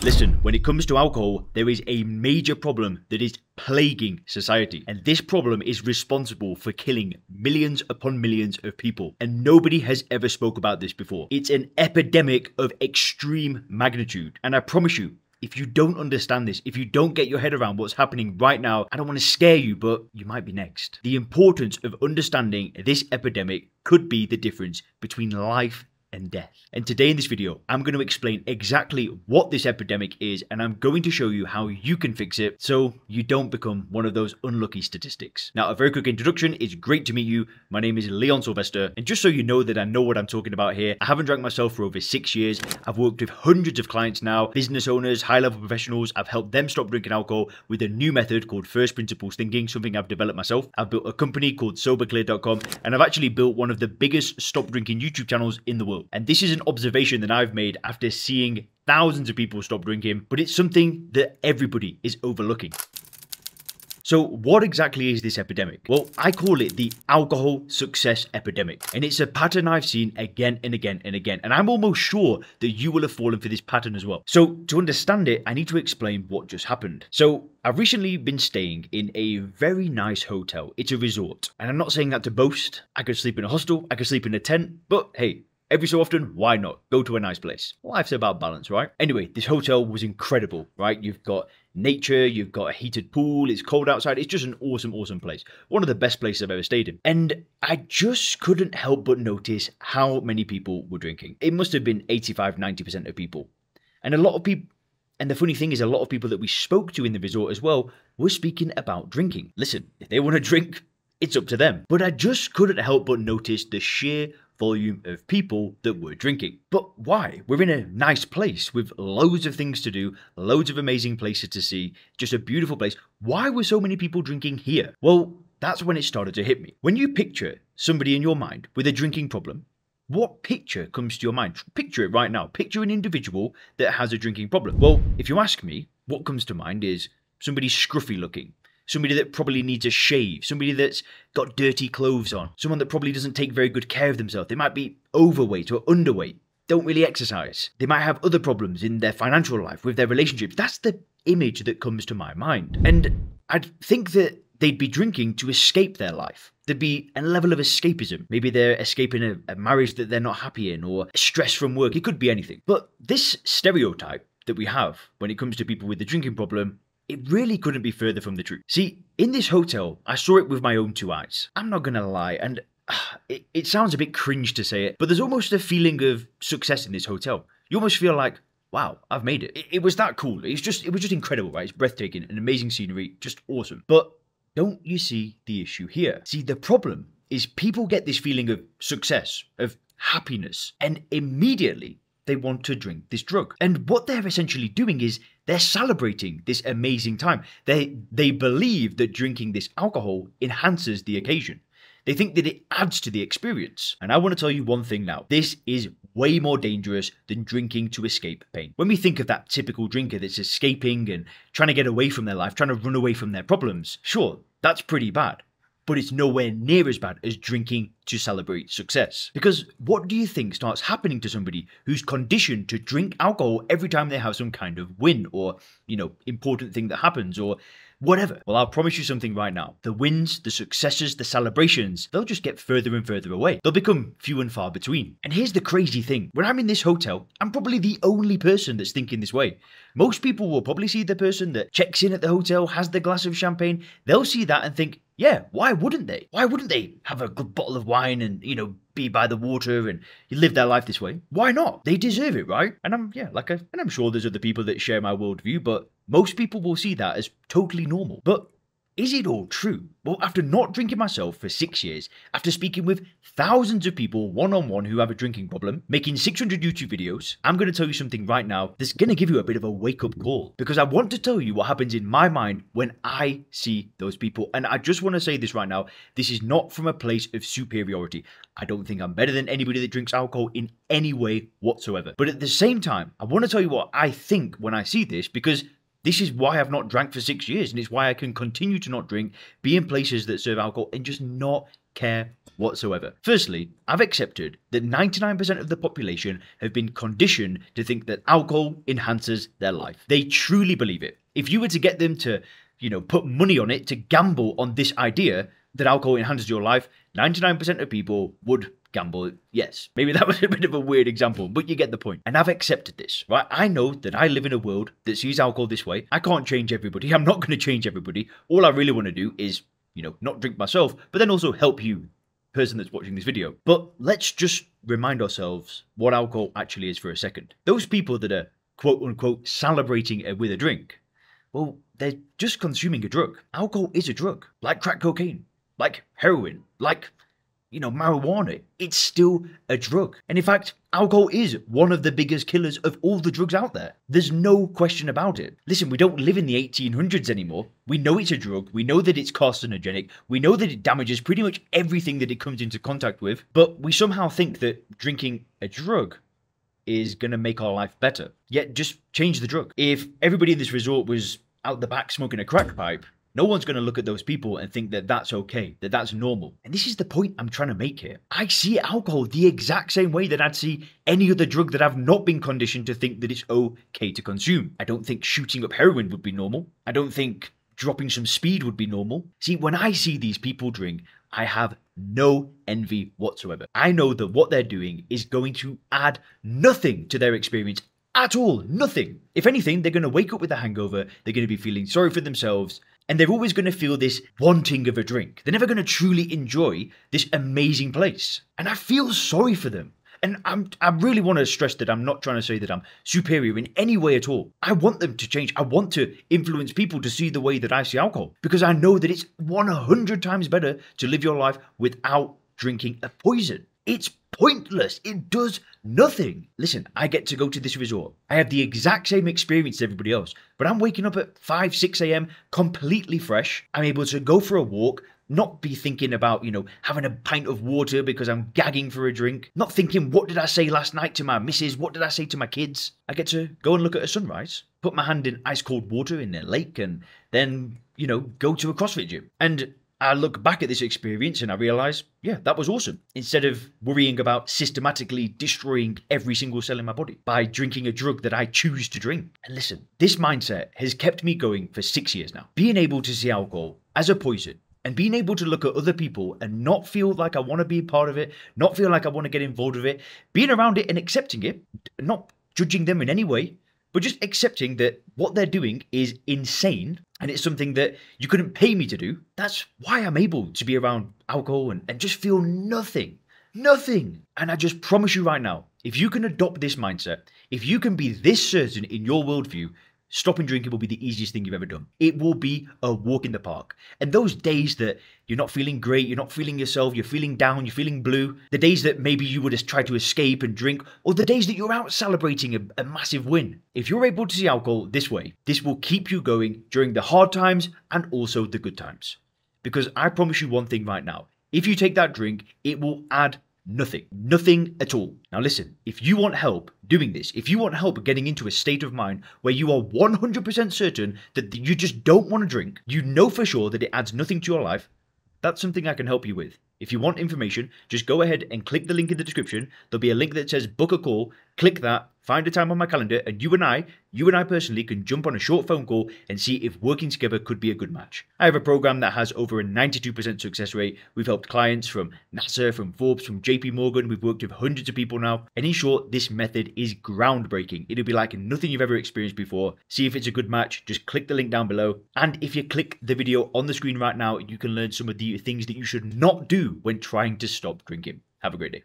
Listen, when it comes to alcohol, there is a major problem that is plaguing society. And this problem is responsible for killing millions upon millions of people. And nobody has ever spoke about this before. It's an epidemic of extreme magnitude. And I promise you, if you don't understand this, if you don't get your head around what's happening right now, I don't want to scare you, but you might be next. The importance of understanding this epidemic could be the difference between life and death. And today in this video, I'm going to explain exactly what this epidemic is, and I'm going to show you how you can fix it so you don't become one of those unlucky statistics. Now, a very quick introduction. It's great to meet you. My name is Leon Sylvester, and just so you know that I know what I'm talking about here, I haven't drank myself for over 6 years. I've worked with hundreds of clients now, business owners, high-level professionals. I've helped them stop drinking alcohol with a new method called first principles thinking, something I've developed myself. I've built a company called soberclear.com, and I've actually built one of the biggest stop drinking YouTube channels in the world. And this is an observation that I've made after seeing thousands of people stop drinking, but it's something that everybody is overlooking. So what exactly is this epidemic? Well, I call it the alcohol success epidemic. And it's a pattern I've seen again and again and again. And I'm almost sure that you will have fallen for this pattern as well. So to understand it, I need to explain what just happened. So I've recently been staying in a very nice hotel. It's a resort. And I'm not saying that to boast. I could sleep in a hostel, I could sleep in a tent, but hey, every so often, why not? Go to a nice place. Life's about balance, right? Anyway, this hotel was incredible, right? You've got nature, you've got a heated pool, it's cold outside. It's just an awesome, awesome place. One of the best places I've ever stayed in. And I just couldn't help but notice how many people were drinking. It must have been 85, 90% of people. And a lot of people, and the funny thing is a lot of people that we spoke to in the resort as well were speaking about drinking. Listen, if they want to drink, it's up to them. But I just couldn't help but notice the sheer volume of people that were drinking. But why? We're in a nice place with loads of things to do, loads of amazing places to see, just a beautiful place. Why were so many people drinking here? Well, that's when it started to hit me. When you picture somebody in your mind with a drinking problem, what picture comes to your mind? Picture it right now. Picture an individual that has a drinking problem. Well, if you ask me, what comes to mind is somebody scruffy looking. Somebody that probably needs a shave, somebody that's got dirty clothes on, someone that probably doesn't take very good care of themselves. They might be overweight or underweight, don't really exercise. They might have other problems in their financial life, with their relationships. That's the image that comes to my mind. And I'd think that they'd be drinking to escape their life. There'd be a level of escapism. Maybe they're escaping a marriage that they're not happy in, or stress from work. It could be anything. But this stereotype that we have when it comes to people with the drinking problem, it really couldn't be further from the truth. See, in this hotel, I saw it with my own two eyes. I'm not gonna lie, and it sounds a bit cringe to say it, but there's almost a feeling of success in this hotel. You almost feel like, wow, I've made it. It was that cool. It was just incredible, right? It's breathtaking, an amazing scenery, just awesome. But don't you see the issue here? See, the problem is people get this feeling of success, of happiness, and immediately they want to drink this drug. And what they're essentially doing is they're celebrating this amazing time. They believe that drinking this alcohol enhances the occasion. They think that it adds to the experience. And I want to tell you one thing now. This is way more dangerous than drinking to escape pain. When we think of that typical drinker that's escaping and trying to get away from their life, trying to run away from their problems, sure, that's pretty bad. But it's nowhere near as bad as drinking to celebrate success. Because what do you think starts happening to somebody who's conditioned to drink alcohol every time they have some kind of win or, important thing that happens or whatever? Well, I'll promise you something right now. The wins, the successes, the celebrations, they'll just get further and further away. They'll become few and far between. And here's the crazy thing. When I'm in this hotel, I'm probably the only person that's thinking this way. Most people will probably see the person that checks in at the hotel, has the glass of champagne. They'll see that and think, yeah, why wouldn't they? Why wouldn't they have a good bottle of wine and, be by the water and live their life this way? Why not? They deserve it, right? And I'm sure there's other people that share my worldview, but most people will see that as totally normal. But is it all true? Well, after not drinking myself for 6 years, after speaking with thousands of people one-on-one who have a drinking problem, making 600 YouTube videos, I'm going to tell you something right now that's going to give you a bit of a wake-up call. Because I want to tell you what happens in my mind when I see those people. And I just want to say this right now. This is not from a place of superiority. I don't think I'm better than anybody that drinks alcohol in any way whatsoever. But at the same time, I want to tell you what I think when I see this, because this is why I've not drank for 6 years, and it's why I can continue to not drink, be in places that serve alcohol, and just not care whatsoever. Firstly, I've accepted that 99% of the population have been conditioned to think that alcohol enhances their life. They truly believe it. If you were to get them to, put money on it, to gamble on this idea that alcohol enhances your life, 99% of people would gamble. Yes, maybe that was a bit of a weird example, but you get the point. And I've accepted this, right? I know that I live in a world that sees alcohol this way. I can't change everybody. I'm not going to change everybody. All I really want to do is, not drink myself, but then also help you, person that's watching this video. But let's just remind ourselves what alcohol actually is for a second. Those people that are quote unquote celebrating it with a drink, well, they're just consuming a drug. Alcohol is a drug, like crack cocaine, like heroin, like marijuana. It's still a drug. And in fact, alcohol is one of the biggest killers of all the drugs out there. There's no question about it. Listen, we don't live in the 1800s anymore. We know it's a drug. We know that it's carcinogenic. We know that it damages pretty much everything that it comes into contact with. But we somehow think that drinking a drug is going to make our life better. Yet just change the drug. If everybody in this resort was out the back smoking a crack pipe, no one's going to look at those people and think that that's okay, that that's normal. And this is the point I'm trying to make here. I see alcohol the exact same way that I'd see any other drug that I've not been conditioned to think that it's okay to consume. I don't think shooting up heroin would be normal. I don't think dropping some speed would be normal. See, when I see these people drink, I have no envy whatsoever. I know that what they're doing is going to add nothing to their experience at all. Nothing. If anything, they're going to wake up with a hangover. They're going to be feeling sorry for themselves. And they're always going to feel this wanting of a drink. They're never going to truly enjoy this amazing place. And I feel sorry for them. And I really want to stress that I'm not trying to say that I'm superior in any way at all. I want them to change. I want to influence people to see the way that I see alcohol. Because I know that it's 100 times better to live your life without drinking a poison. It's pointless. It does nothing. Listen, I get to go to this resort. I have the exact same experience as everybody else, but I'm waking up at 5, 6 a.m. completely fresh. I'm able to go for a walk, not be thinking about, having a pint of water because I'm gagging for a drink. Not thinking, what did I say last night to my missus? What did I say to my kids? I get to go and look at a sunrise, put my hand in ice cold water in a lake, and then, go to a CrossFit gym. And I look back at this experience and I realize, yeah, that was awesome. Instead of worrying about systematically destroying every single cell in my body by drinking a drug that I choose to drink. And listen, this mindset has kept me going for 6 years now. Being able to see alcohol as a poison and being able to look at other people and not feel like I want to be a part of it, not feel like I want to get involved with it, being around it and accepting it, not judging them in any way, but just accepting that what they're doing is insane and it's something that you couldn't pay me to do. That's why I'm able to be around alcohol and just feel nothing. Nothing. And I just promise you right now, if you can adopt this mindset, if you can be this certain in your worldview, stopping drinking will be the easiest thing you've ever done. It will be a walk in the park. And those days that you're not feeling great, you're not feeling yourself, you're feeling down, you're feeling blue, the days that maybe you would have tried to escape and drink, or the days that you're out celebrating a massive win. If you're able to see alcohol this way, this will keep you going during the hard times and also the good times. Because I promise you one thing right now, if you take that drink, it will add nothing at all. Now listen, if you want help doing this, if you want help getting into a state of mind where you are 100% certain that you just don't want to drink, you know for sure that it adds nothing to your life, that's something I can help you with. If you want information, just go ahead and click the link in the description. There'll be a link that says book a call. Click that, find a time on my calendar, and you and I personally can jump on a short phone call and see if working together could be a good match. I have a program that has over a 92% success rate. We've helped clients from NASA, from Forbes, from JP Morgan. We've worked with hundreds of people now. And in short, this method is groundbreaking. It'll be like nothing you've ever experienced before. See if it's a good match. Just click the link down below. And if you click the video on the screen right now, you can learn some of the things that you should not do when trying to stop drinking. Have a great day.